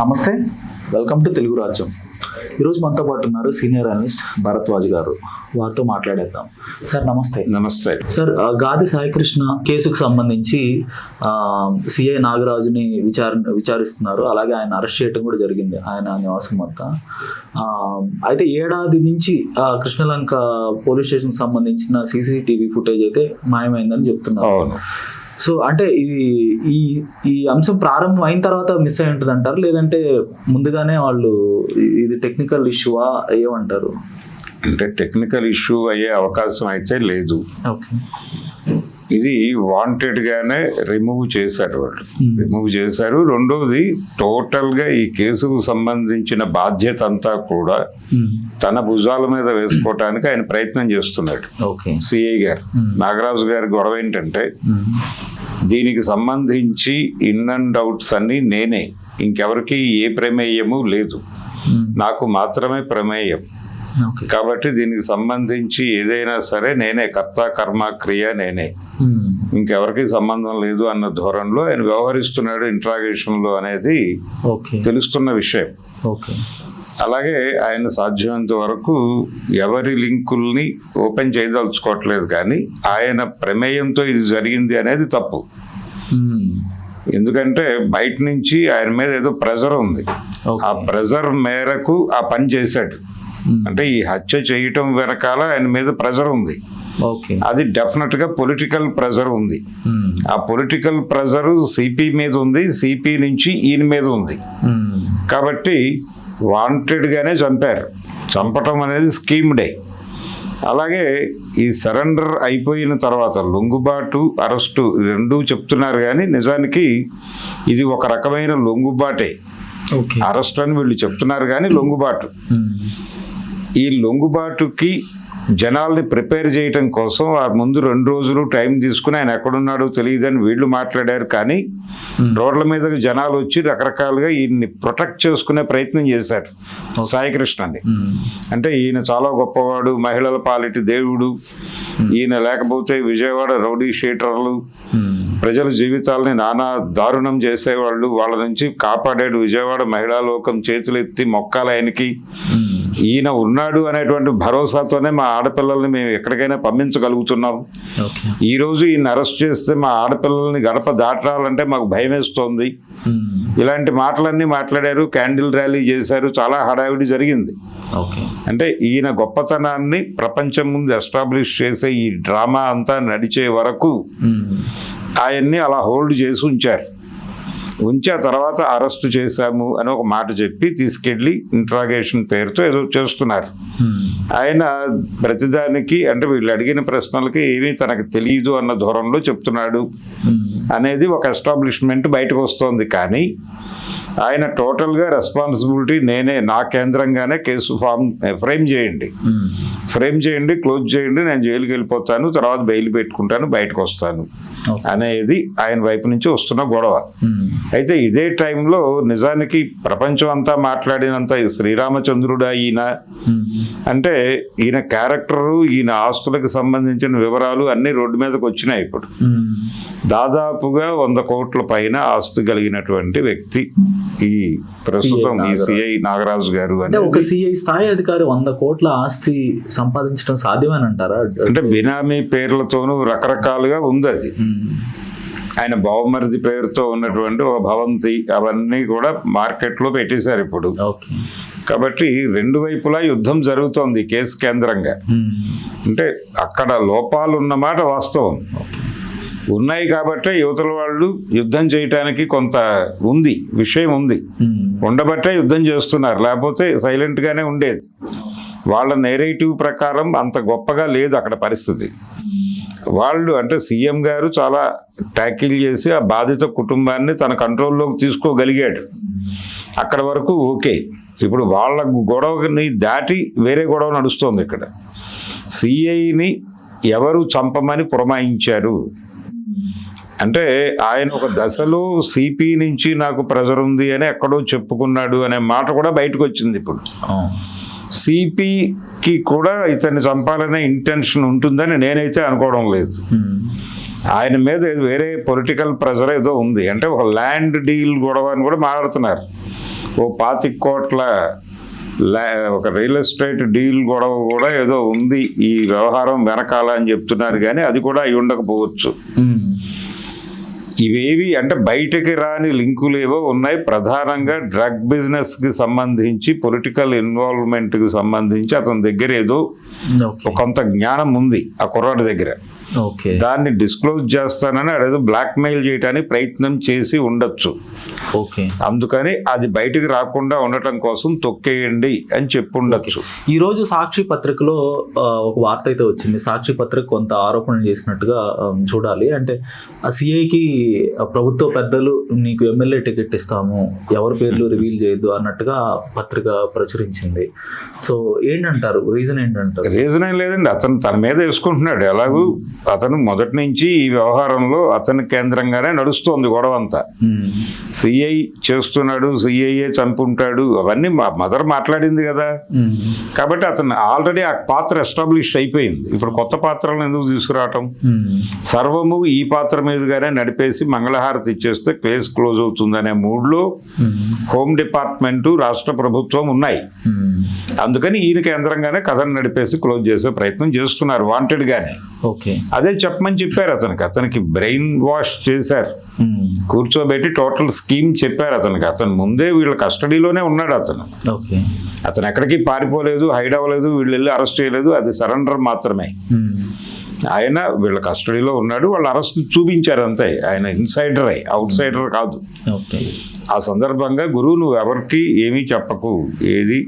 నమస్తే, welcome to Telugu రాజ్యం. ఈరోజు మనతో పాటు ఉన్నారు సీనియర్ అనలిస్ట్ భరద్వాజ్ గారు. వారితో మాట్లాడేద్దాం. సార్ నమస్తే. నమస్తే సార్, గాది సాయికృష్ణ కేసుకు సంబంధించి సిఐ నాగరాజుని విచారిస్తున్నారు. అలాగే ఆయన అరెస్ట్ చేయడం కూడా జరిగింది, ఆయన నివాసం వద్ద. అయితే ఏడాది నుంచి కృష్ణలంక పోలీస్ స్టేషన్ సంబంధించిన సీసీటీవీ ఫుటేజ్ అయితే మాయమైందని చెప్తున్నారు. సో అంటే ఈ అంశం ప్రారంభం అయిన తర్వాత మిస్ అయి ఉంటుంది అంటారు, లేదంటే ముందుగానే వాళ్ళు ఇది టెక్నికల్ ఇష్యూవా ఏమంటారు? అంటే టెక్నికల్ ఇష్యూ అయ్యే అవకాశం అయితే లేదు. ఓకే, ఇది వాంటెడ్ గానే రిమూవ్ చేశారు వాళ్ళు. రిమూవ్ చేశారు. రెండోది, టోటల్ గా ఈ కేసుకు సంబంధించిన బాధ్యత అంతా కూడా తన భుజాల మీద వేసుకోవటానికి ఆయన ప్రయత్నం చేస్తున్నాడు. సిఐ గారు నాగరాజు గారి గొడవ ఏంటంటే, దీనికి సంబంధించి ఇన్ అండ్ అవుట్స్ అన్ని నేనే, ఇంకెవరికి ఏ ప్రమేయము లేదు, నాకు మాత్రమే ప్రమేయం. కాబట్టి దీనికి సంబంధించి ఏదైనా సరే నేనే కర్త, కర్మ, క్రియ నేనే, ఇంకెవరికి సంబంధం లేదు అన్న ధోరణిలో ఆయన వ్యవహరిస్తున్నాడు ఇంట్రాగేషన్ లో అనేది తెలుస్తున్న విషయం. అలాగే ఆయన సాధ్యమైనంత వరకు ఎవరి లింకుల్ని ఓపెన్ చేయదలుచుకోవట్లేదు, కానీ ఆయన ప్రమేయంతో ఇది జరిగింది అనేది తప్పు. ఎందుకంటే బయట నుంచి ఆయన మీద ఏదో ప్రెజర్ ఉంది, ఆ ప్రెజర్ మేరకు ఆ పని చేశాడు. అంటే ఈ హత్య చేయటం వెనకాల ఆయన మీద ప్రెజర్ ఉంది. అది డెఫినెట్ గా పొలిటికల్ ప్రెజర్ ఉంది. ఆ పొలిటికల్ ప్రెజర్ సిపి మీద ఉంది, సిపి నుంచి ఈయన మీద ఉంది. కాబట్టి వాంటెడ్ గానే చంపారు. చంపటం అనేది స్కీమ్డే. అలాగే ఈ సరెండర్ అయిపోయిన తర్వాత లొంగుబాటు, అరెస్టు రెండూ చెప్తున్నారు, కానీ నిజానికి ఇది ఒక రకమైన లొంగుబాటే. అరెస్ట్ అని వీళ్ళు చెప్తున్నారు, కానీ లొంగుబాటు. ఈ లొంగుబాటుకి జనాల్ని ప్రిపేర్ చేయటం కోసం ఆ ముందు 2 రోజులు టైం తీసుకుని ఆయన ఎక్కడున్నాడో తెలియదని వీళ్ళు మాట్లాడారు. కానీ రోడ్ల మీద జనాలు వచ్చి రకరకాలుగా ఈయన్ని ప్రొటెక్ట్ చేసుకునే ప్రయత్నం చేశారు సాయికృష్ణని. అంటే ఈయన చాలా గొప్పవాడు, మహిళల పాలిటి దేవుడు, ఈయన లేకపోతే విజయవాడ రౌడీ షీటర్లు ప్రజల జీవితాలని నానా దారుణం చేసేవాళ్ళు, వాళ్ళ నుంచి కాపాడాడు విజయవాడ మహిళా లోకం, చేతులెత్తి మొక్కాల ఆయనకి. ఈయన ఉన్నాడు అనేటువంటి భరోసాతోనే మా ఆడపిల్లల్ని మేము ఎక్కడికైనా పంపించగలుగుతున్నాం. ఈరోజు ఈయన అరెస్ట్ చేస్తే మా ఆడపిల్లల్ని గడప దాటాలంటే మాకు భయం వేస్తోంది. ఇలాంటి మాటలన్నీ మాట్లాడారు, క్యాండిల్ ర్యాలీ చేశారు, చాలా హడావిడి జరిగింది. అంటే ఈయన గొప్పతనాన్ని ప్రపంచం ముందు ఎస్టాబ్లిష్ చేసే ఈ డ్రామా అంతా నడిచే వరకు ఆయన్ని అలా హోల్డ్ చేసి ఉంచారు. ఉంచి ఆ తర్వాత అరెస్ట్ చేశాము అని ఒక మాట చెప్పి తీసుకెళ్లి ఇంట్రాగేషన్ పేరుతో ఏదో చేస్తున్నారు. ఆయన ప్రతిదానికి, అంటే వీళ్ళు అడిగిన ప్రశ్నలకి ఏమీ తనకు తెలియదు అన్న ధోరణిలో చెప్తున్నాడు అనేది ఒక ఎస్టాబ్లిష్మెంట్ బయటకు వస్తోంది. కానీ ఆయన టోటల్గా రెస్పాన్సిబిలిటీ నేనే, నా కేంద్రంగానే కేసు ఫ్రేమ్ చేయండి, క్లోజ్ చేయండి, నేను జైలుకి వెళ్ళిపోతాను, తర్వాత బెయిల్ పెట్టుకుంటాను, బయటకు వస్తాను అనేది ఆయన వైపు నుంచి వస్తున్న గొడవ. అయితే ఇదే టైంలో నిజానికి ప్రపంచం అంతా మాట్లాడినంత శ్రీరామచంద్రుడా ఈయన అంటే, ఈయన క్యారెక్టరు, ఈయన ఆస్తులకు సంబంధించిన వివరాలు అన్ని రోడ్డు మీదకి వచ్చినాయి. ఇప్పుడు దాదాపుగా 100 కోట్ల పైన ఆస్తి కలిగినటువంటి వ్యక్తి ఈ ప్రస్తుతం ఈ సిఐ నాగరాజు గారు. అంటే ఒక సిఐ స్థాయి అధికారి 100 కోట్ల ఆస్తి సంపాదించడం సాధ్యమేనంటారా? అంటే బినామీ పేర్లతోనూ రకరకాలుగా ఉంది అది. ఆయన బావమరిది పేరుతో ఉన్నటువంటి ఒక భవంతి, అవన్నీ కూడా మార్కెట్లో పెట్టేశారు ఇప్పుడు. కాబట్టి 2 వైపులా యుద్ధం జరుగుతోంది కేసు కేంద్రంగా. అంటే అక్కడ లోపాలు ఉన్నమాట వాస్తవం, ఉన్నాయి కాబట్టి యువతల వాళ్ళు యుద్ధం చేయటానికి కొంత విషయం ఉంది, ఉండబట్టే యుద్ధం చేస్తున్నారు, లేకపోతే సైలెంట్ గానే ఉండేది. వాళ్ళ నేరేటివ్ ప్రకారం అంత గొప్పగా లేదు అక్కడ పరిస్థితి. వాళ్ళు అంటే సీఎం గారు చాలా ట్యాకిల్ చేసి ఆ బాధిత కుటుంబాన్ని తన కంట్రోల్లోకి తీసుకోగలిగాడు. అక్కడ వరకు ఓకే. ఇప్పుడు వాళ్ళ గొడవని దాటి వేరే గొడవ నడుస్తోంది ఇక్కడ. సిఐని ఎవరు చంపమని పురమాయించారు అంటే, ఆయన ఒక దశలో సిపి నుంచి నాకు ప్రెజర్ ఉంది అని ఎక్కడో చెప్పుకున్నాడు అనే మాట కూడా బయటకు వచ్చింది. ఇప్పుడు సిపికి కూడా ఇతన్ని చంపాలనే ఇంటెన్షన్ ఉంటుందని నేనైతే అనుకోవడం లేదు. ఆయన మీద వేరే పొలిటికల్ ప్రెజర్ ఏదో ఉంది. అంటే ఒక ల్యాండ్ డీల్ గొడవ అని కూడా మాట్లాడుతున్నారు. ఓ 25 కోట్ల ఒక రియల్ ఎస్టేట్ డీల్ గొడవ కూడా ఏదో ఉంది ఈ వ్యవహారం వెనకాల అని చెప్తున్నారు, కానీ అది కూడా అయి ఉండకపోవచ్చు. ఇవేవి అంటే బయటకి రాని లింకులు ఏవో ఉన్నాయి. ప్రధానంగా డ్రగ్ బిజినెస్కి సంబంధించి, పొలిటికల్ ఇన్వాల్వ్మెంట్కి సంబంధించి అతని దగ్గర ఏదో కొంత జ్ఞానం ఉంది ఆ కుర్రాడి దగ్గర. దాన్ని డిస్క్లోజ్ చేస్తానని అదేదో బ్లాక్ మెయిల్ చేయడానికి ప్రయత్నం చేసి ఉండొచ్చు. అందుకని అది బయటికి రాకుండా ఉండటం కోసం తొక్కేయండి అని చెప్పుండొచ్చు. ఈ రోజు సాక్షి పత్రికలో ఒక వార్త అయితే వచ్చింది. సాక్షి పత్రిక కొంత ఆరోపణలు చేసినట్టుగా చూడాలి. అంటే ఆ సిఐకి ప్రభుత్వ పెద్దలు నీకు ఎమ్మెల్యే టికెట్ ఇస్తాము, ఎవరి పేర్లు రివీల్ చేయొద్దు అన్నట్టుగా పత్రిక ప్రచురించింది. సో ఏంటంటారు, రీజన్ ఏంటంటారు? రీజన్ ఏం లేదండి, అతను తన మీద వేసుకుంటున్నాడు. ఎలాగూ అతను మొదటి నుంచి ఈ వ్యవహారంలో అతని కేంద్రంగానే నడుస్తోంది గొడవ అంతా. సిఐ చేస్తున్నాడు, సిఐఏ చంపుంటాడు, అవన్నీ మదర్ మాట్లాడింది కదా. కాబట్టి అతను ఆల్రెడీ ఆ పాత్ర ఎస్టాబ్లిష్ అయిపోయింది. ఇప్పుడు కొత్త పాత్రలను ఎందుకు తీసుకురావటం? సర్వము ఈ పాత్ర మీదుగానే నడిపేసి మంగళహారతి ఇచ్చేస్తే కేసు క్లోజ్ అవుతుందనే మూడ్లో హోమ్ డిపార్ట్మెంటు, రాష్ట్ర ప్రభుత్వం ఉన్నాయి. అందుకని ఈయన కేంద్రంగానే కథను నడిపేసి క్లోజ్ చేసే ప్రయత్నం చేస్తున్నారు వాంటెడ్ గానే. అదే చెప్పమని చెప్పారు అతనికి బ్రెయిన్ వాష్ చేశారు, కూర్చోబెట్టి టోటల్ స్కీమ్ చెప్పారు అతనికి. అతను ముందే వీళ్ళ కస్టడీలోనే ఉన్నాడు. అతను ఎక్కడికి పారిపోలేదు, హైడ్ అవ్వలేదు, వీళ్ళు వెళ్ళి అరెస్ట్ చేయలేదు. అది సరెండర్ మాత్రమే. ఆయన వీళ్ళ కస్టడీలో ఉన్నాడు, వాళ్ళు అరెస్ట్ చూపించారు అంతే. ఆయన ఇన్సైడర్ అవుట్ సైడర్ కాదు. ఆ సందర్భంగా గురువు నువ్వు ఎవరికి ఏమీ చెప్పకు, ఏది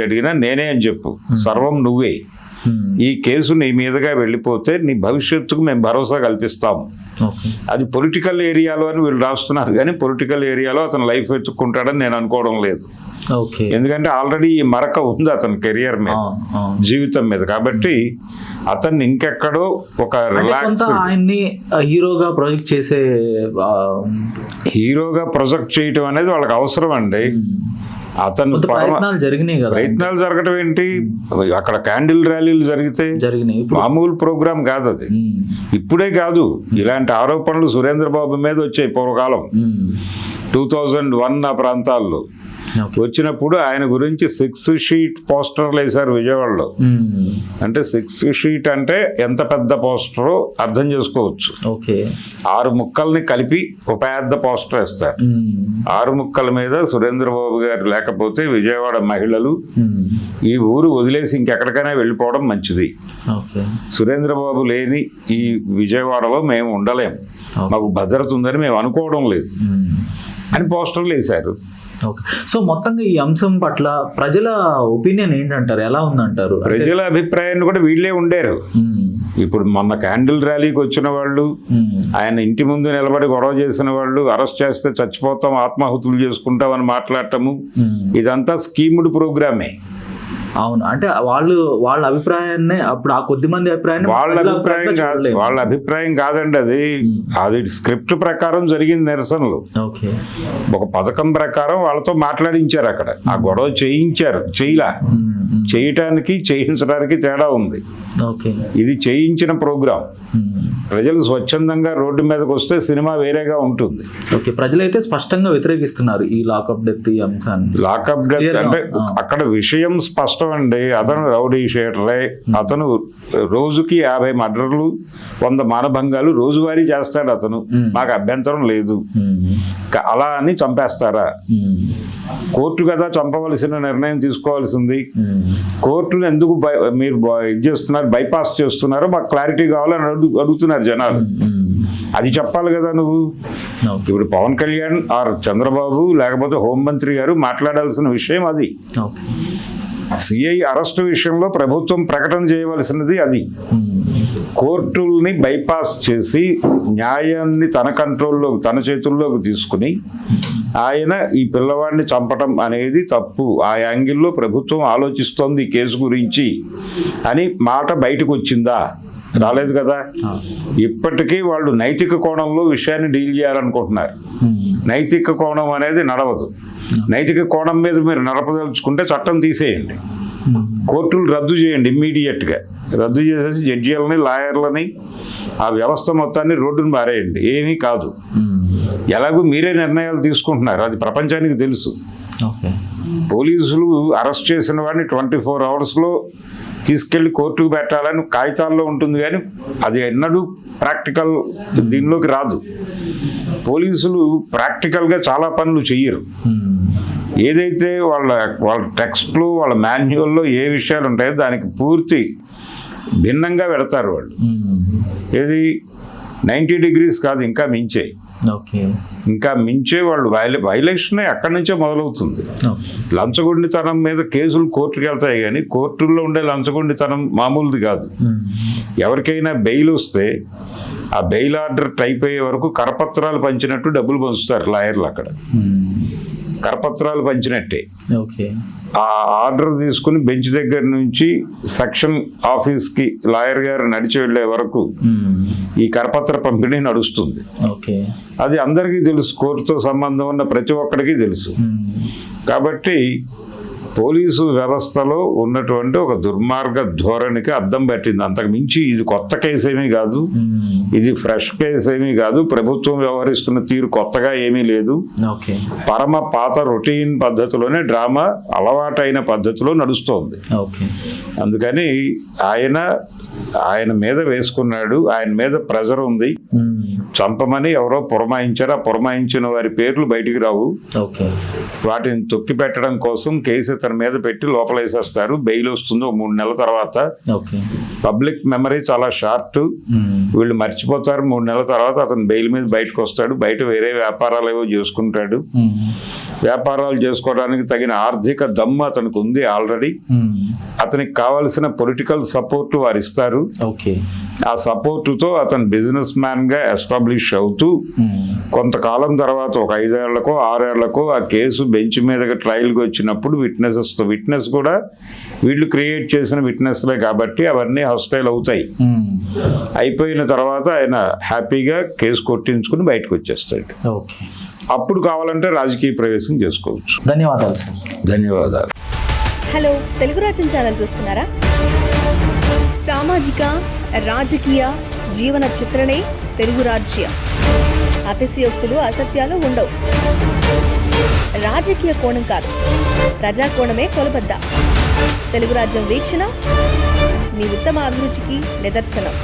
అడిగినా నేనే అని చెప్పు, సర్వం నువ్వే. ఈ కేసు నీ మీదుగా వెళ్ళిపోతే నీ భవిష్యత్తుకు మేము భరోసా కల్పిస్తాము. అది పొలిటికల్ ఏరియాలో అని వీళ్ళు రాస్తున్నారు, కానీ పొలిటికల్ ఏరియాలో అతను లైఫ్ ఎత్తుక్కుంటాడని నేను అనుకోవడం లేదు. ఎందుకంటే ఆల్రెడీ ఈ మరక ఉంది అతని కెరియర్ మీద, జీవితం మీద. కాబట్టి అతన్ని ఇంకెక్కడో ఒక రిలాక్స్ ఆయన్ని హీరోగా ప్రొజెక్ట్ చేయటం అనేది వాళ్ళకి అవసరం అండి. అతను ప్రయత్నాలు జరగటం ఏంటి, అక్కడ క్యాండిల్ ర్యాలీలు జరిగినాయి. మామూలు ప్రోగ్రామ్ కాదు అది. ఇప్పుడే కాదు, ఇలాంటి ఆరోపణలు సురేంద్రబాబు మీద వచ్చాయి పూర్వకాలం. 2001 ఆ ప్రాంతాల్లో వచ్చినప్పుడు ఆయన గురించి 6 షీట్ పోస్టర్లు వేశారు విజయవాడలో. అంటే 6 షీట్ అంటే ఎంత పెద్ద పోస్టరో అర్థం చేసుకోవచ్చు. 6 ముక్కల్ని కలిపి ఒక పెద్ద పోస్టర్ వేస్తారు. 6 ముక్కల మీద సురేంద్రబాబు గారు లేకపోతే విజయవాడ మహిళలు ఈ ఊరు వదిలేసి ఇంకెక్కడికైనా వెళ్ళిపోవడం మంచిది, సురేంద్రబాబు లేని ఈ విజయవాడలో మేము ఉండలేం, మాకు భద్రత ఉందని మేము అనుకోవడం లేదు అని పోస్టర్లు వేశారు. సో మొత్తంగా ఈ అంశం పట్ల ప్రజల ఒపీనియన్ ఏంటంటారు, ఎలా ఉందంటారు? ప్రజల అభిప్రాయాన్ని కూడా వీళ్ళే ఉండారు. ఇప్పుడు మొన్న క్యాండిల్ ర్యాలీకి వచ్చిన వాళ్ళు, ఆయన ఇంటి ముందు నిలబడి గొడవ చేసిన వాళ్ళు, అరెస్ట్ చేస్తే చచ్చిపోతాం, ఆత్మాహుతులు చేసుకుంటాం అని మాట్లాడటము, ఇదంతా స్కీమ్డ్ ప్రోగ్రామే. అవును, అంటే వాళ్ళ అభిప్రాయాన్ని, అప్పుడు ఆ కొద్ది మంది అభిప్రాయాన్ని, వాళ్ళ అభిప్రాయం కాదండి అది స్క్రిప్ట్ ప్రకారం జరిగింది నిరసనలు. ఒక పథకం ప్రకారం వాళ్ళతో మాట్లాడించారు, అక్కడ ఆ గొడవ చేయటానికి చేయించడానికి తేడా ఉంది. ఇది చేయించిన ప్రోగ్రాం. ప్రజలు స్వచ్ఛందంగా రోడ్డు మీదకి వస్తే సినిమా వేరేగా ఉంటుంది. ప్రజలైతే స్పష్టంగా వ్యతిరేకిస్తున్నారు ఈ లాకప్ డెత్ ఈ అంశాన్ని. లాకప్ డెత్ అంటే అక్కడ విషయం స్పష్టం అండి. అతను రౌడీ షీటరే, అతను రోజుకి 50 మర్డర్లు, 100 మానభంగాలు రోజువారీ చేస్తాడు అతను. మాకు అభ్యంతరం లేదు. అలా అని చంపేస్తారా? కోర్టు కదా చంపవలసిన నిర్ణయం తీసుకోవాల్సింది. కోర్టును ఎందుకు మీరు ఇది చేస్తున్నారు, బైపాస్ చేస్తున్నారో మాకు క్లారిటీ కావాలని అడుగుతున్నారు జనాలు. అది చెప్పాలి కదా నువ్వు. ఇప్పుడు పవన్ కళ్యాణ్ ఆర్ చంద్రబాబు లేకపోతే హోంమంత్రి గారు మాట్లాడాల్సిన విషయం అది. సిఐ అరెస్టు విషయంలో ప్రభుత్వం ప్రకటన చేయవలసినది అది. కోర్టుల్ని బైపాస్ చేసి న్యాయాన్ని తన కంట్రోల్లోకి, తన చేతుల్లోకి తీసుకుని ఆయన ఈ పిల్లవాడిని చంపటం అనేది తప్పు, ఆ యాంగిల్లో ప్రభుత్వం ఆలోచిస్తోంది ఈ కేసు గురించి అని మాట బయటకు వచ్చిందా? రాలేదు కదా. ఇప్పటికీ వాళ్ళు నైతిక కోణంలో విషయాన్ని డీల్ చేయాలనుకుంటున్నారు. నైతిక కోణం అనేది నడవదు. నైతిక కోణం మీద మీరు నడపదలుచుకుంటే చట్టం తీసేయండి, కోర్టులు రద్దు చేయండి, ఇమ్మీడియట్గా రద్దు చేసేసి జడ్జీలని, లాయర్లని, ఆ వ్యవస్థ మొత్తాన్ని రోడ్డును మారేయండి. ఏమీ కాదు. ఎలాగూ మీరే నిర్ణయాలు తీసుకుంటున్నారు, అది ప్రపంచానికి తెలుసు. ఓకే. పోలీసులు అరెస్ట్ చేసిన వాడిని 24 అవర్స్లో తీసుకెళ్లి కోర్టుకు పెట్టాలని కాగితాల్లో ఉంటుంది, కానీ అది ఎన్నడూ ప్రాక్టికల్ దీనిలోకి రాదు. పోలీసులు ప్రాక్టికల్గా చాలా పనులు చెయ్యరు. ఏదైతే వాళ్ళ టెక్స్ట్లో, వాళ్ళ మాన్యువల్లో ఏ విషయాలు ఉంటాయో దానికి పూర్తి భిన్నంగా పెడతారు వాళ్ళు. ఏది 90 degrees కాదు, ఇంకా మించే. ఓకే. ఇంకా మించే వాళ్ళు వైలేషన్ అక్కడి నుంచే మొదలవుతుంది. లంచగొండితనం మీద కేసులు కోర్టుకు వెళ్తాయి, కానీ కోర్టుల్లో ఉండే లంచగొండితనం మామూలుది కాదు. ఎవరికైనా బెయిల్ వస్తే ఆ బెయిల్ ఆర్డర్ టైప్ అయ్యే వరకు కరపత్రాలు పంచినట్టు డబ్బులు పంచుతారు లాయర్లు. అక్కడ కరపత్రాలు పంచినట్టే. ఓకే. ఆ ఆర్డర్ తీసుకుని బెంచ్ దగ్గర నుంచి సెక్షన్ ఆఫీస్కి లాయర్ గారు నడిచి వెళ్ళే వరకు ఈ కరపత్ర పంపిణీ నడుస్తుంది. ఓకే. అది అందరికీ తెలుసు, కోర్టుతో సంబంధం ఉన్న ప్రతి ఒక్కడికి తెలుసు. కాబట్టి పోలీసు వ్యవస్థలో ఉన్నటువంటి ఒక దుర్మార్గ ధోరణికి అద్దం పట్టింది. అంతకు మించి ఇది కొత్త కేసు ఏమీ కాదు, ఇది ఫ్రెష్ కేసు ఏమీ కాదు. ప్రభుత్వం వ్యవహరిస్తున్న తీరు కొత్తగా ఏమీ లేదు. పరమ పాత రొటీన్ పద్ధతిలోనే డ్రామా అలవాటైన పద్ధతిలో నడుస్తోంది. అందుకని ఆయన మీద వేసుకున్నాడు, ఆయన మీద ప్రెజర్ ఉంది. చంపమని ఎవరో పురమాయించారు, ఆ పురమాయించిన వారి పేర్లు బయటికి రావు. వాటిని తొక్కి పెట్టడం కోసం కేసు తన మీద పెట్టి లోపల వేసేస్తారు. బెయిల్ వస్తుంది 3 నెలల తర్వాత. పబ్లిక్ మెమరీ చాలా షార్ట్, వీళ్ళు మర్చిపోతారు. 3 నెలల తర్వాత అతను బెయిల్ మీద బయటకు వస్తాడు. బయట వేరే వ్యాపారాలు ఏవో చేసుకుంటాడు. వ్యాపారాలు చేసుకోవడానికి తగిన ఆర్థిక దమ్ము అతనికి ఉంది ఆల్రెడీ. అతనికి కావాల్సిన పొలిటికల్ సపోర్ట్ వారు ఇస్తారు. ఆ సపోర్టుతో అతను బిజినెస్ మ్యాన్ గా ఎస్టాబ్లిష్ అవుతూ కొంతకాలం తర్వాత ఒక 5 ఏళ్లకో 6 ఏళ్లకో ఆ కేసు బెంచ్ మీదగా ట్రయల్కి వచ్చినప్పుడు విట్నెస్ కూడా వీళ్ళు క్రియేట్ చేసిన విట్నెస్లే కాబట్టి అవన్నీ హాస్టైల్ అవుతాయి. అయిపోయిన తర్వాత ఆయన హ్యాపీగా కేసు కొట్టించుకుని బయటకు వచ్చేస్తాడు. అప్పుడు కావాలంటే రాజకీయ ప్రవేశం చేసుకోవచ్చు. ధన్యవాదాలు సార్. ధన్యవాదాలు. హలో, తెలుగు రాజ్యం ఛానల్ చూస్తున్నారా? సామాజిక, రాజకీయ, జీవన చిత్రణే తెలుగు రాజ్యం. అతిశయోక్తులు, అసత్యాలు ఉండవు. రాజకీయ కోణం కాదు, ప్రజా కోణమే కొలబద్ద. తెలుగు రాజ్యం వీక్షణ మీ ఉత్తమ అభిరుచికి నిదర్శనం.